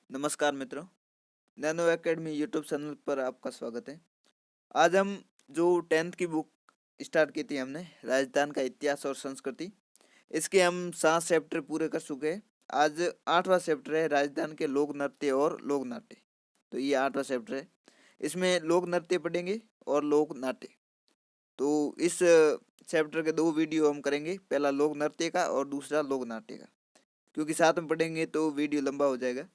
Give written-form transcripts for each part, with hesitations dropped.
नमस्कार मित्रों, nano academy YouTube channel पर आपका स्वागत है। आज हम जो 10th की बुक स्टार्ट की थी हमने, राजस्थान का इतिहास और संस्कृति, इसके हम 7 चैप्टर पूरे कर चुके हैं। आज 8वां चैप्टर है राजस्थान के लोक नृत्य और लोक नाट्य। तो ये 8वां चैप्टर है, इसमें लोक नृत्य पढ़ेंगे और लोक नाट्य। तो इस चैप्टर के 2 वीडियो हम करेंगे, पहला लोक नृत्य का और दूसरा लोक नाट्य का, क्योंकि साथ में पढ़ेंगे तो वीडियो लंबा हो जाएगा।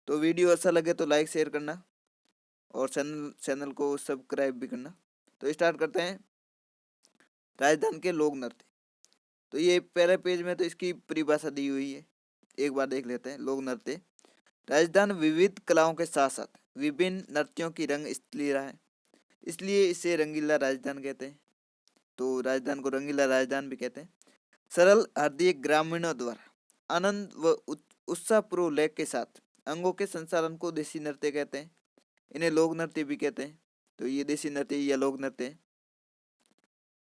तो वीडियो अच्छा लगे तो लाइक शेयर करना और चैनल को सब्सक्राइब भी करना। तो स्टार्ट करते हैं राजस्थान के लोक नृत्य। तो ये पहले पेज में तो इसकी परिभाषा दी हुई है, एक बार देख लेते हैं। लोक नृत्य राजस्थान विविध कलाओं के साथ साथ विभिन्न नृत्यों की रंग लीला है, इसलिए इसे रंगीला राजस्थान कहते हैं। तो राजस्थान को रंगीला राजस्थान भी कहते हैं। सरल हृदय ग्रामीणों द्वारा आनंद व उत्साहपूर्व लय के साथ अंगों के संचालन को देसी नृत्य कहते हैं। इन्हें लोक नृत्य भी कहते हैं। तो ये देसी नृत्य या लोक नृत्य है।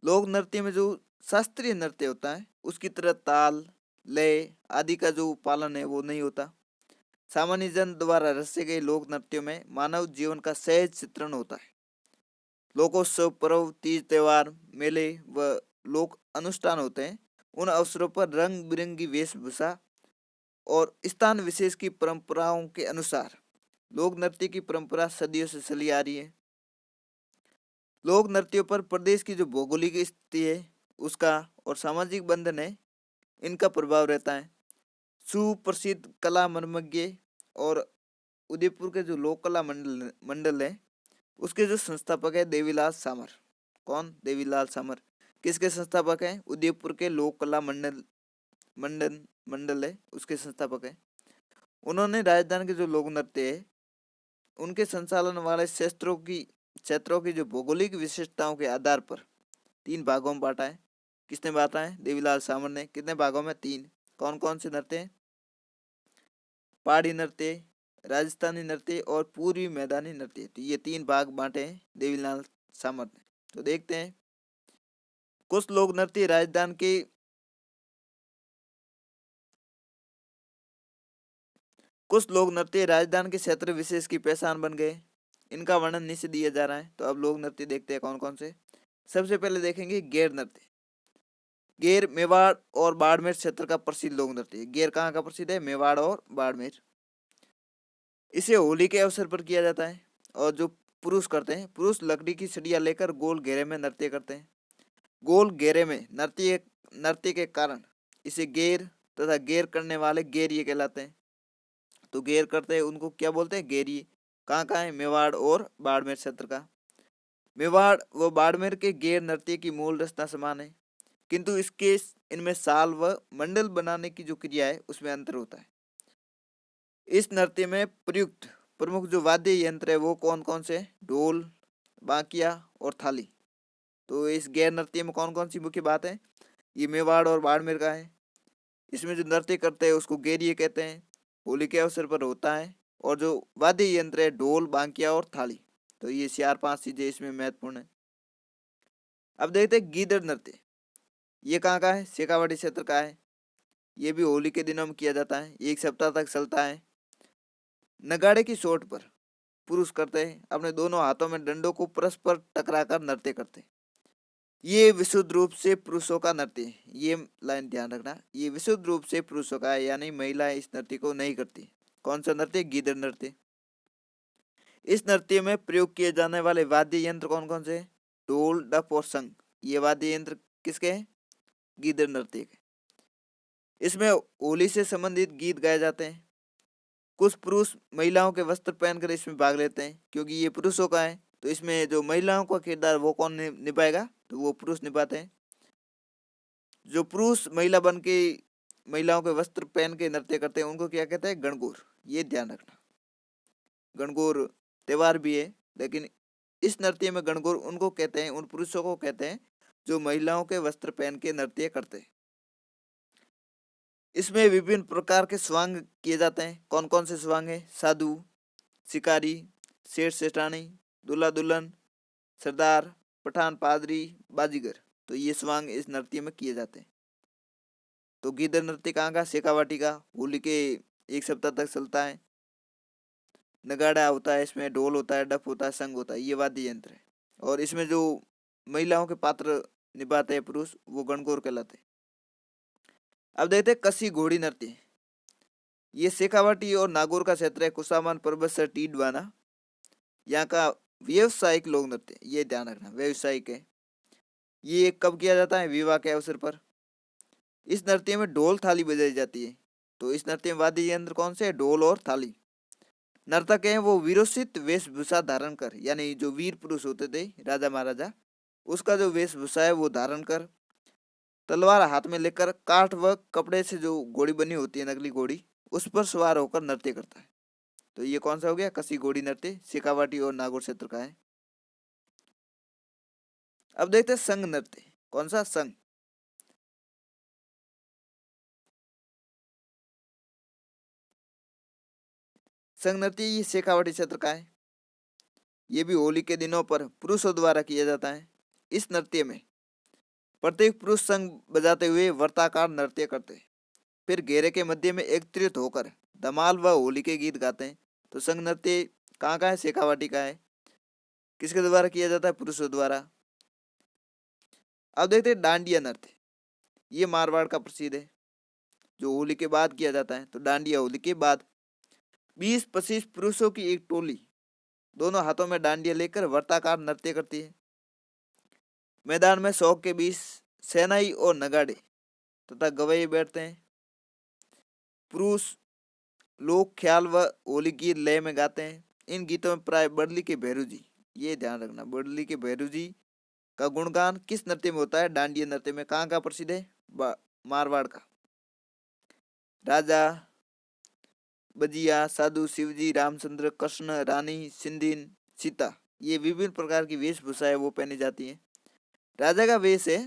लोक नृत्य में जो शास्त्रीय नृत्य होता है उसकी तरह ताल लय आदि का जो पालन है वो नहीं होता। सामान्य जन द्वारा रचे गए लोक नृत्यों में मानव जीवन का सहज चित्रण होता है। लोकोत्सव पर्व तीज त्योहार मेले व लोक अनुष्ठान होते हैं। उन अवसरों पर रंग बिरंगी वेशभूषा और स्थान विशेष की परंपराओं के अनुसार लोक नृत्य की परंपरा सदियों से चली आ रही है। लोक नृत्यों पर प्रदेश की जो भौगोलिक स्थिति है उसका और सामाजिक बंधन है, इनका प्रभाव रहता है। सुप्रसिद्ध कला मर्मज्ञ और उदयपुर के जो लोक कला मंडल मंडल है उसके जो संस्थापक है देवीलाल सामर। कौन? देवीलाल सामर। किसके संस्थापक हैं? उदयपुर के लोक कला मंडल मंडल मंडल है उसके संस्थापक है। उन्होंने राजस्थान के जो लोक नृत्य है उनके संचालन वाले क्षेत्रों की जो भौगोलिक विशेषताओं के आधार पर 3 भागों में बांटा है। किसने बांटा है? देवीलाल सामर ने। कितने भागों में? 3। कौन कौन से नृत्य हैं? पहाड़ी नृत्य, राजस्थानी नृत्य और पूर्वी मैदानी नृत्य। तो ये 3 भाग बांटे हैं देवीलाल सामर ने। तो देखते हैं कुछ लोक नृत्य राजस्थान के क्षेत्र विशेष की पहचान बन गए। इनका वर्णन नीचे दिया जा रहा है। तो अब लोक नृत्य देखते हैं कौन कौन से। सबसे पहले देखेंगे गेर नृत्य। गेर मेवाड़ और बाड़मेर क्षेत्र का प्रसिद्ध लोक नृत्य है। गेर कहाँ का प्रसिद्ध है? मेवाड़ और बाड़मेर। इसे होली के अवसर पर किया जाता है। और जो पुरुष करते हैं, पुरुष लकड़ी की सड़िया लेकर गोल घेरे में नृत्य करते हैं। गोल घेरे में नृत्य के कारण इसे गेर तथा गेर करने वाले गेरिये कहलाते हैं। तो गेर करते हैं उनको क्या बोलते हैं? गेरिये। कहाँ का है? मेवाड़ और बाड़मेर क्षेत्र का। मेवाड़ व बाड़मेर के गेर नृत्य की मूल रचना समान है, किंतु इनमें साल व मंडल बनाने की जो क्रिया है उसमें अंतर होता है। इस नृत्य में प्रयुक्त प्रमुख जो वाद्य यंत्र है वो कौन कौन से? ढोल, बांकिया और थाली। तो इस गैर नृत्य में कौन कौन सी मुख्य बात है? ये मेवाड़ और बाड़मेर का है। इसमें जो नृत्य करते हैं उसको गेरिये कहते हैं। होली के अवसर पर होता है। और जो वाद्य यंत्र है ढोल, बांकिया और थाली। तो ये 4-5 चीजें इसमें महत्वपूर्ण है। अब देखते हैं गीदड़ नृत्य। ये कहाँ का है? शेखावाटी क्षेत्र का है। ये भी होली के दिनों में किया जाता है। 1 सप्ताह तक चलता है। नगाड़े की चोट पर पुरुष करते हैं, अपने दोनों हाथों में डंडों को परस्पर टकराकर नृत्य करते हैं। ये विशुद्ध रूप से पुरुषों का नृत्य है। ये लाइन ध्यान रखना, ये विशुद्ध रूप से पुरुषों का है, यानी महिलाएं इस नृत्य को नहीं करती। कौन सा नृत्य? गीदड़ नृत्य। इस नृत्य में प्रयोग किए जाने वाले वाद्य यंत्र कौन कौन से? ढोल, डफ और शंख। ये वाद्य यंत्र किसके हैं? गीदड़ नृत्य के। इसमें होली से संबंधित गीत गाए जाते हैं। कुछ पुरुष महिलाओं के वस्त्र पहनकर इसमें भाग लेते हैं, क्योंकि ये पुरुषों का है। तो इसमें जो महिलाओं का किरदार वो कौन निभाएगा? तो वो पुरुष निभाते हैं। जो पुरुष महिला बन के महिलाओं के वस्त्र पहन के नृत्य करते हैं उनको क्या कहते हैं? गणगौर। ये ध्यान रखना। गणगौर त्योहार भी है, लेकिन इस नृत्य में गणगौर उनको कहते हैं, उन पुरुषों को कहते हैं जो महिलाओं के वस्त्र पहन के नृत्य करते हैं। इसमें विभिन्न प्रकार के स्वांग किए जाते हैं। कौन कौन से स्वांग है? साधु, शिकारी, सेठ सेठानी, दूल्हा दुल्हन, सरदार, पठान, पादरी, बाजीगर। तो ये स्वांग इस नृत्य में किए जाते हैं। तो गीदड़ नृत्य कहाँ का? शेखावाटी का। होली के 1 सप्ताह तक चलता है। नगाड़ा होता है, इसमें ढोल होता है, डफ होता है, शंख होता है, ये वाद्य यंत्र है। और इसमें जो महिलाओं के पात्र निभाते हैं पुरुष, वो गणगौर कहलाते हैं। अब देखते हैं कसी घोड़ी नृत्य। ये शेखावाटी और नागौर का क्षेत्र है, कुसामान पर्वत से टीडवाना। यहाँ का व्यवसायिक लोक नृत्य, ये ध्यान रखना, व्यवसायिक है। ये कब किया जाता है? विवाह के अवसर पर। इस नृत्य में ढोल थाली बजाई जाती है। तो इस नृत्य में वाद्य यंत्र कौन से? ढोल और थाली। नर्तक हैं वो वीरोचित वेशभूषा धारण कर, यानी जो वीर पुरुष होते थे राजा महाराजा, उसका जो वेशभूषा है वो धारण कर, तलवार हाथ में लेकर, काठ व कपड़े से जो घोड़ी बनी होती है, नकली घोड़ी, उस पर सवार होकर नृत्य करता है। तो ये कौन सा हो गया? कसी घोड़ी नृत्य, शेखावाटी और नागौर क्षेत्र का है। अब देखते हैं संघ नृत्य। कौन सा? संघ। संघ नृत्य ये शेखावाटी क्षेत्र का है। ये भी होली के दिनों पर पुरुषों द्वारा किया जाता है। इस नृत्य में प्रत्येक पुरुष संघ बजाते हुए वर्ताकार नृत्य करते हैं, फिर घेरे के मध्य में एकत्रित होकर धमाल व होली के गीत गाते हैं। तो संघ नृत्य कहाँ का है? शेखावाटी का है। किसके द्वारा किया जाता है? पुरुषों द्वारा। अब देखते हैं डांडिया नृत्य। ये मारवाड़ का प्रसिद्ध है, जो होली के बाद किया जाता है। तो डांडिया होली के बाद 20-25 पुरुषों की एक टोली दोनों हाथों में डांडिया लेकर वर्ताकार नृत्य करती है। मैदान में 100 के 20 सेनाई और नगाड़े तथा गवैये बैठते हैं। पुरुष लोक ख्याल व होली गीत लय में गाते हैं। इन गीतों में प्राय बड़ली के भैरू जी, ये ध्यान रखना, बड़ली के भैरू जी का गुणगान किस नृत्य में होता है? डांडिया नृत्य में। कहाँ का प्रसिद्ध है? मारवाड़ का। राजा, बजिया, साधु, शिवजी, रामचंद्र, कृष्ण, रानी, सिंधिन, सीता, ये विभिन्न प्रकार की वेशभूषा है वो पहनी जाती है। राजा का वेश है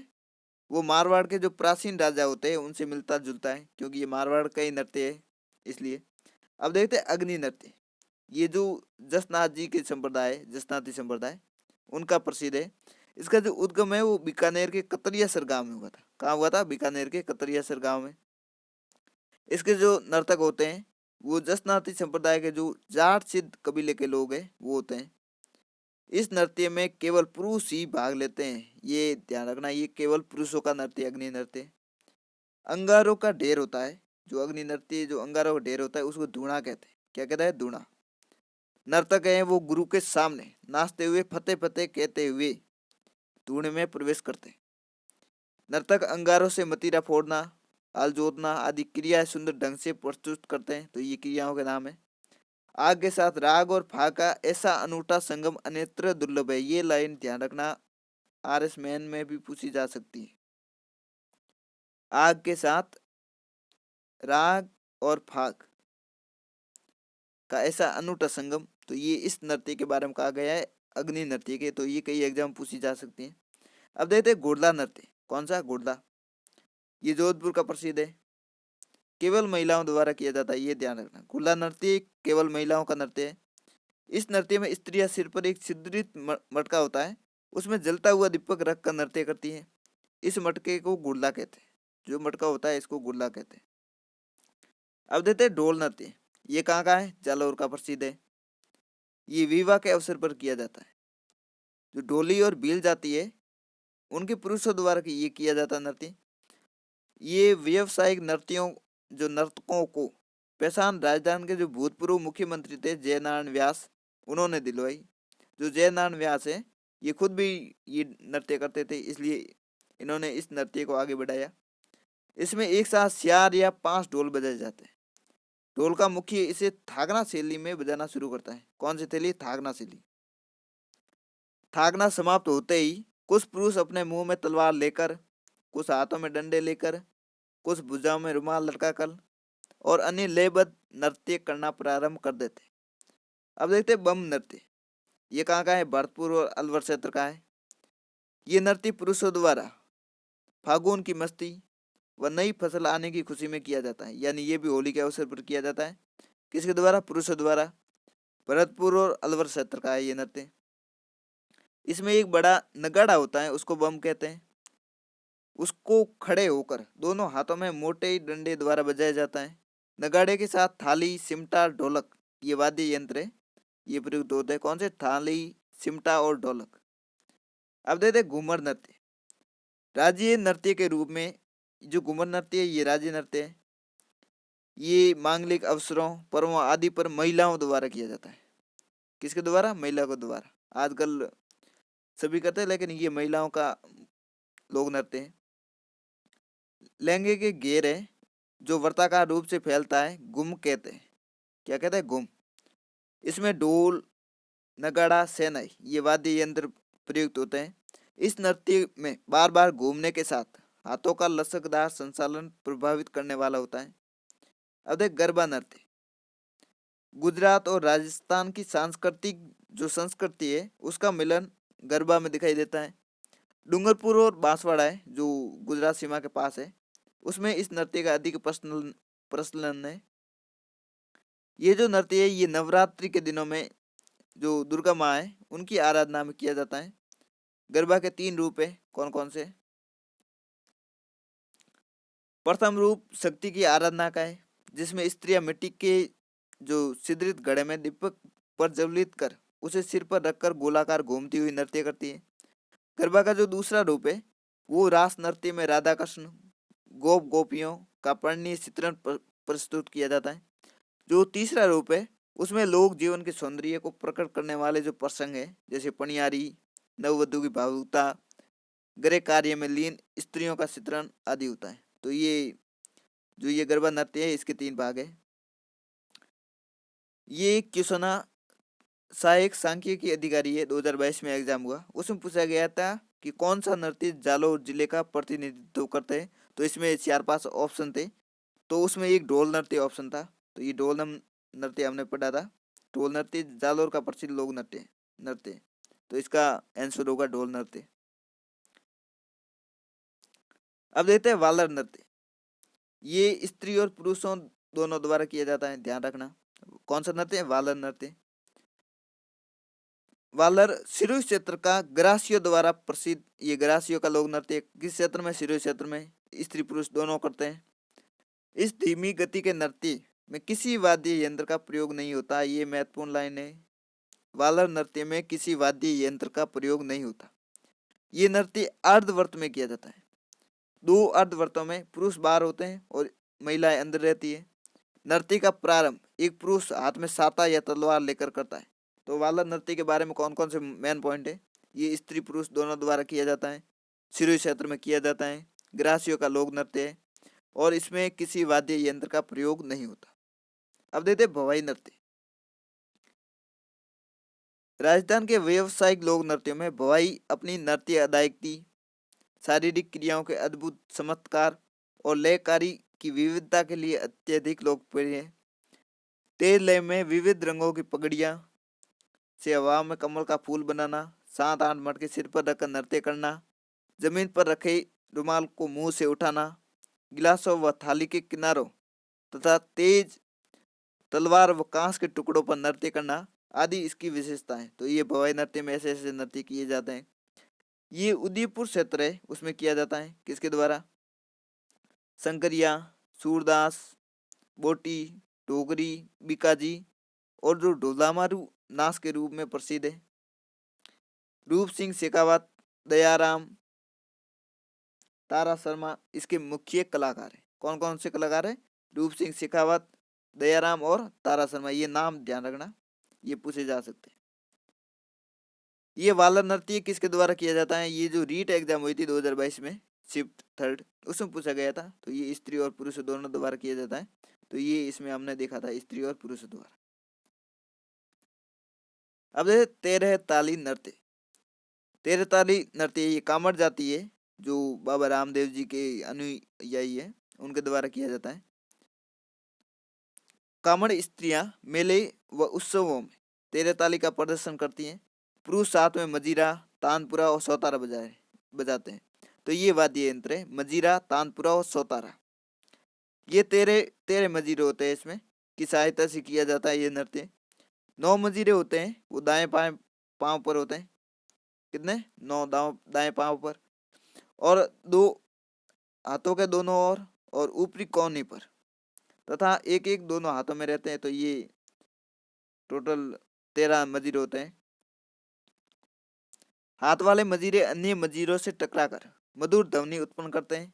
वो मारवाड़ के जो प्राचीन राजा होते हैं उनसे मिलता जुलता है, क्योंकि ये मारवाड़ का ही नृत्य है इसलिए। अब देखते हैं अग्नि नृत्य। ये जो जसनाथ जी के संप्रदाय, जसनाथी संप्रदाय, उनका प्रसिद्ध है। इसका जो उद्गम है वो बीकानेर के कतरियासर गांव में हुआ था। कहाँ हुआ था? बीकानेर के कतरियासर गांव में। इसके जो नर्तक होते हैं वो जसनाती संप्रदाय के जो जाट सिद्ध कबीले के लोग हैं वो होते हैं। इस नृत्य में केवल पुरुष ही भाग लेते हैं, ये ध्यान रखना, ये केवल पुरुषों का नृत्य, अग्नि नृत्य। अंगारों का ढेर होता है, जो अग्नि नृत्य, जो अंगारों का ढेर होता है उसको धूणा कहते हैं। क्या कहता है? धूणा। नर्तक है वो गुरु के सामने नाचते हुए फतेह फतेह कहते हुए धूणे में प्रवेश करते हैं। नर्तक अंगारों से मतीरा फोड़ना, हल जोतना आदि क्रियाएं सुंदर ढंग से प्रस्तुत करते हैं। तो ये क्रियाओं के नाम है। आग के साथ राग और फाग का ऐसा अनूठा संगम अन्यत्र दुर्लभ है। ये लाइन ध्यान रखना, RS मैन में भी पूछी जा सकती है। आग के साथ राग और फाग का ऐसा अनूठा संगम, तो ये इस नृत्य के बारे में कहा गया है, अग्नि नृत्य के। तो ये कई एग्जाम पूछी जा सकती है। अब देखते हैं घोड़ला नृत्य। कौन सा? घोड़ला। ये जोधपुर का प्रसिद्ध है, केवल महिलाओं द्वारा किया जाता है, ये ध्यान रखना। घोड़ला नृत्य केवल महिलाओं का नृत्य है। इस नृत्य में स्त्रियां सिर पर एक छिद्रित मटका होता है, उसमें जलता हुआ दीपक रख कर नृत्य करती है। इस मटके को गुड़ला कहते हैं, जो मटका होता है इसको गुड़ला कहते हैं। अब देते हैं ढोल नृत्य। ये कहाँ का है? जालौर का प्रसिद्ध है। ये विवाह के अवसर पर किया जाता है। जो ढोली और भील जाती है उनके पुरुषों द्वारा ये किया जाता नृत्य। ये व्यवसायिक नर्तियों, जो नर्तकों को पहचान राजस्थान के जो भूतपूर्व मुख्यमंत्री थे जयनारायण व्यास, उन्होंने दिलवाई। जो जयनारायण व्यास है ये खुद भी ये नृत्य करते थे, इसलिए इन्होंने इस नृत्य को आगे बढ़ाया। इसमें एक साथ 4 या 5 ढोल बजाए जाते हैं। ढोल का मुख्य इसे थागना शैली में बजाना शुरू करता है। कौन सी शैली? थागना शैली। थागना समाप्त होते ही कुछ पुरुष अपने मुंह में तलवार लेकर, कुछ हाथों में डंडे लेकर, कुछ भुजाओं में रुमाल लटकाकर और अन्य लयबद्ध नृत्य करना प्रारंभ कर देते। अब देखते हैं बम नृत्य। ये कहाँ का है? भरतपुर और अलवर क्षेत्र का है। ये नृत्य पुरुषों द्वारा फागुन की मस्ती व नई फसल आने की खुशी में किया जाता है, यानी ये भी होली के अवसर पर किया जाता है। किसके द्वारा? पुरुषों द्वारा। भरतपुर और अलवर क्षेत्र का है ये नृत्य। इसमें एक बड़ा नगाड़ा होता है, उसको बम कहते हैं। उसको खड़े होकर दोनों हाथों में मोटे डंडे द्वारा बजाया जाता है। नगाड़े के साथ थाली, सिमटा, ढोलक ये वाद्य यंत्र है, ये प्रयुक्त होते हैं। कौन से? थाली, सिमटा और ढोलक। अब देते घूमर नृत्य। राज्य नृत्य के रूप में जो घूमर नृत्य है ये राज्य नृत्य है। ये मांगलिक अवसरों, पर्वों आदि पर महिलाओं द्वारा किया जाता है। किसके द्वारा? महिला को द्वारा। आजकल सभी करते हैं लेकिन ये महिलाओं का लोक नृत्य है। लहंगे के घेर है जो वर्ताकार रूप से फैलता है, गुम कहते हैं। क्या कहते हैं? गुम। इसमें ढोल, नगाड़ा, शहनाई ये वाद्य यंत्र प्रयुक्त होते हैं। इस नृत्य में बार बार घूमने के साथ हाथों का लचकदार संचालन प्रभावित करने वाला होता है। अब देख गरबा नृत्य। गुजरात और राजस्थान की सांस्कृतिक जो संस्कृति है उसका मिलन गरबा में दिखाई देता है। डूंगरपुर और बांसवाड़ा है जो गुजरात सीमा के पास है, उसमें इस नृत्य का अधिक प्रचलन है। ये जो नृत्य है ये नवरात्रि के दिनों में जो दुर्गा माँ है उनकी आराधना में किया जाता है। गरबा के 3 रूप है, कौन कौन से? प्रथम रूप शक्ति की आराधना का है, जिसमें स्त्रियां मिट्टी के जो छिद्रित घड़े में दीपक पर ज्वलित कर उसे सिर पर रखकर गोलाकार घूमती हुई नृत्य करती है। गरबा का जो दूसरा रूप है वो रास नृत्य में राधा कृष्ण, गोप गोपियों का परिणय चित्रण प्रस्तुत किया जाता है। जो तीसरा रूप है उसमें लोक जीवन के सौंदर्य को प्रकट करने वाले जो प्रसंग है जैसे पनियारी, नववधु की भावुकता, गृह कार्य में लीन स्त्रियों का चित्रण आदि होता है। तो ये गरबा नृत्य है इसके 3 भाग है। ये क्वेश्चन सहायक सांख्यिकी अधिकारी है 2022 में एग्जाम हुआ, उसमें पूछा गया था कि कौन सा नृत्य जालौर जिले का प्रतिनिधित्व करते हैं। तो इसमें 4-5 ऑप्शन थे, तो उसमें एक ढोल नृत्य ऑप्शन था। तो ये ढोल नृत्य हमने पढ़ा था। ढोल नृत्य जालौर का प्रसिद्ध लोक नृत्य। तो इसका आंसर होगा ढोल नृत्य। अब देखते हैं वालर नृत्य। ये स्त्री और पुरुषों दोनों द्वारा किया जाता है, ध्यान रखना। कौन सा नृत्य है? वालर नृत्य। वालर सिरोही क्षेत्र का ग्रासियों द्वारा प्रसिद्ध ये ग्रासियों का लोक नृत्य किस क्षेत्र में? सिरोही क्षेत्र में स्त्री पुरुष दोनों करते हैं। इस धीमी गति के नृत्य में किसी वाद्य यंत्र का प्रयोग नहीं होता, ये महत्वपूर्ण लाइन है। वालर नृत्य में किसी वाद्य यंत्र का प्रयोग नहीं होता। ये नृत्य अर्धवर्त में किया जाता है। 2 अर्धवर्तों में पुरुष बाहर होते हैं और महिलाएं अंदर रहती है। नृत्य का प्रारंभ एक पुरुष हाथ में साता या तलवार लेकर करता है। तो वालर नृत्य के बारे में कौन कौन से मेन पॉइंट है? ये स्त्री पुरुष दोनों द्वारा किया जाता है, सिरोही क्षेत्र में किया जाता है, ग्रासियों का लोक नृत्य है और इसमें किसी वाद्य यंत्र का प्रयोग नहीं होता। अब देते भवाई नृत्य। राजस्थान के व्यावसायिक लोक नृत्यों में भवाई अपनी नृत्य अदायगी, शारीरिक क्रियाओं के अद्भुत चमत्कार और लयकारी की विविधता के लिए अत्यधिक लोकप्रिय है। तेज लय में विविध रंगों की पगड़ियां से हवा में कमल का फूल बनाना, 7-8 मटके सिर पर रखकर नृत्य करना, जमीन पर रखे रुमाल को मुंह से उठाना, गिलासों व थाली के किनारों तथा तेज तलवार व कांस के टुकड़ों पर नृत्य करना आदि इसकी विशेषता है। तो ये भवाई नृत्य में ऐसे ऐसे नृत्य किए जाते हैं। ये उदयपुर क्षेत्र है उसमें किया जाता है। किसके द्वारा? शंकरिया, सूरदास, बोटी, डोगरी, बीकाजी और जो ढोलामारू नाच के रूप में प्रसिद्ध है। रूप सिंह शेखावत, दयाराम, तारा शर्मा इसके मुख्य कलाकार हैं। कौन कौन से कलाकार हैं? रूप सिंह शेखावत, दयाराम और तारा शर्मा। ये नाम ध्यान रखना, ये पूछे जा सकते हैं। ये वालर नृत्य किसके द्वारा किया जाता है? ये जो रीट एग्जाम हुई थी 2022 में शिफ्ट 3rd उसमें पूछा गया था। तो ये स्त्री और पुरुष दोनों द्वारा किया जाता है। तो ये इसमें हमने देखा था स्त्री और पुरुष द्वारा। अब देखते 13 ताली नृत्य। 13 ताली नृत्य ये कामड़ जाति है जो बाबा रामदेव जी के अनुयायी है, उनके द्वारा किया जाता है। कामड़ स्त्रियां मेले व उत्सवों में 13 ताली का प्रदर्शन करती हैं। पुरुष साथ में मजीरा, तानपुरा और सौतारा बजाते हैं। तो ये वाद्य यंत्र है मजीरा, तानपुरा और सौतारा। ये 13 मजीरे होते हैं, इसमें की सहायता से किया जाता है ये नृत्य। 9 मजीरे होते हैं, वो दाएं पांव पर होते हैं। कितने? 9 दाएं पांव पर और 2 हाथों के दोनों ओर और ऊपरी कोने पर। तथा एक एक दोनों हाथों में रहते हैं, तो ये टोटल 13 मजीरे होते हैं। हाथ वाले मजीरे अन्य मजीरों से टकराकर मधुर ध्वनि उत्पन्न करते हैं।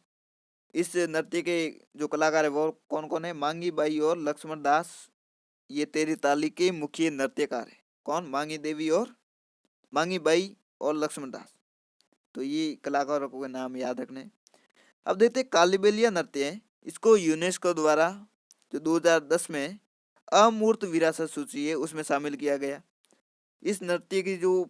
इस नृत्य के जो कलाकार है वो कौन कौन है? मांगी बाई और लक्ष्मण दास, ये तेरी ताली के मुख्य नृत्यकार है। कौन? मांगी देवी और मांगी बाई और लक्ष्मण दास। तो ये कलाकारों के नाम याद रखने। अब देखते हैं कालीबेलिया नृत्य है, इसको यूनेस्को द्वारा जो 2010 में अमूर्त विरासत सूची है उसमें शामिल किया गया। इस नृत्य की जो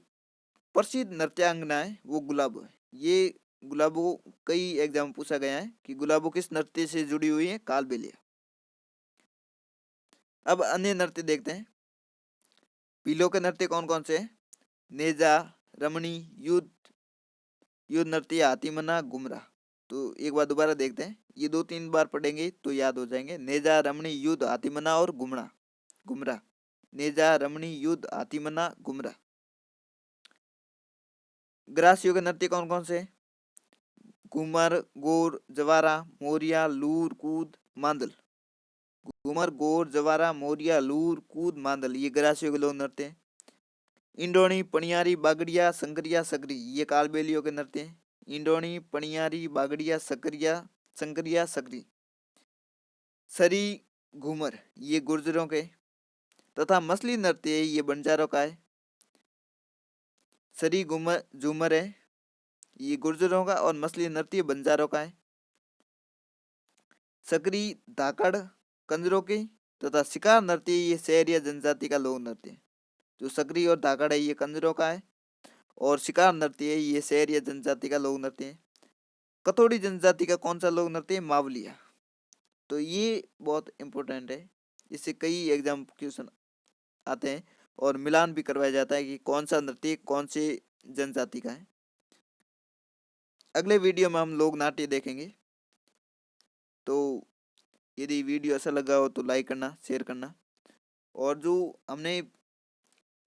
प्रसिद्ध नृत्यांगना है वो गुलाबो है। ये गुलाबो कई एग्जाम पूछा गया है कि गुलाबो किस नृत्य से जुड़ी हुई है? कालबेलिया। अब अन्य नृत्य देखते हैं। पीलो के नृत्य कौन कौन से हैं? नेजा, रमणी, युद्ध, युद्ध नृत्य, हाथीमना, गुमराह। तो एक बार दोबारा देखते हैं, ये 2-3 बार पढ़ेंगे तो याद हो जाएंगे। नेजा, रमणी, युद्ध, हाथीमना और गुमराह। गुमराह, नेजा, रमणी, युद्ध, हाथीमना, गुमराह। ग्रासियों के नृत्य कौन कौन से? घूमर, गोर, जवारा, मोरिया, लूर, कूद, मांदल। घूमर, गोर, जवारा, मोरिया, लूर, कूद, मांदल, ये ग्रासियों के लोग नृत्य हैं। इंडोनी, पनियारी, बागड़िया, संकरिया, सकरी, ये कालबेलियों के नृत्य हैं। इंडोनी, पनियारी, बागड़िया, सकरिया, संकरिया, सकरी। सरी, घूमर, ये गुर्जरों के। तथा मछली नृत्य है, ये बंजारों का है। सरी घूमर झूमर है, ये गुर्जरों का, और मछली नृत्य बंजारों का है। सकरी, धाकड़, कंजरों की। तथा शिकार नृत्य ये शहरिया जनजाति का लोक नृत्य है। जो सकरी और धाकड़ है ये कंजरों का है, और शिकार नृत्य है ये शहरिया जनजाति का लोक नृत्य है। कथोड़ी जनजाति का कौन सा लोक नृत्य है? मावलिया। तो ये बहुत इंपॉर्टेंट है, इससे कई एग्जाम क्वेश्चन आते हैं और मिलान भी करवाया जाता है कि कौन सा नृत्य कौन से जनजाति का है। अगले वीडियो में हम लोक नाट्य देखेंगे। तो यदि वीडियो अच्छा लगा हो तो लाइक करना, शेयर करना, और जो हमने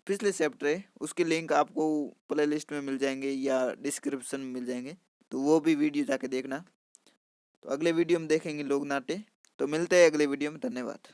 पिछले चैप्टर है उसके लिंक आपको प्ले लिस्ट में मिल जाएंगे या डिस्क्रिप्शन में मिल जाएंगे, तो वो भी वीडियो जाके देखना। तो अगले वीडियो में देखेंगे लोक नाट्य। तो मिलते हैं अगले वीडियो में। धन्यवाद।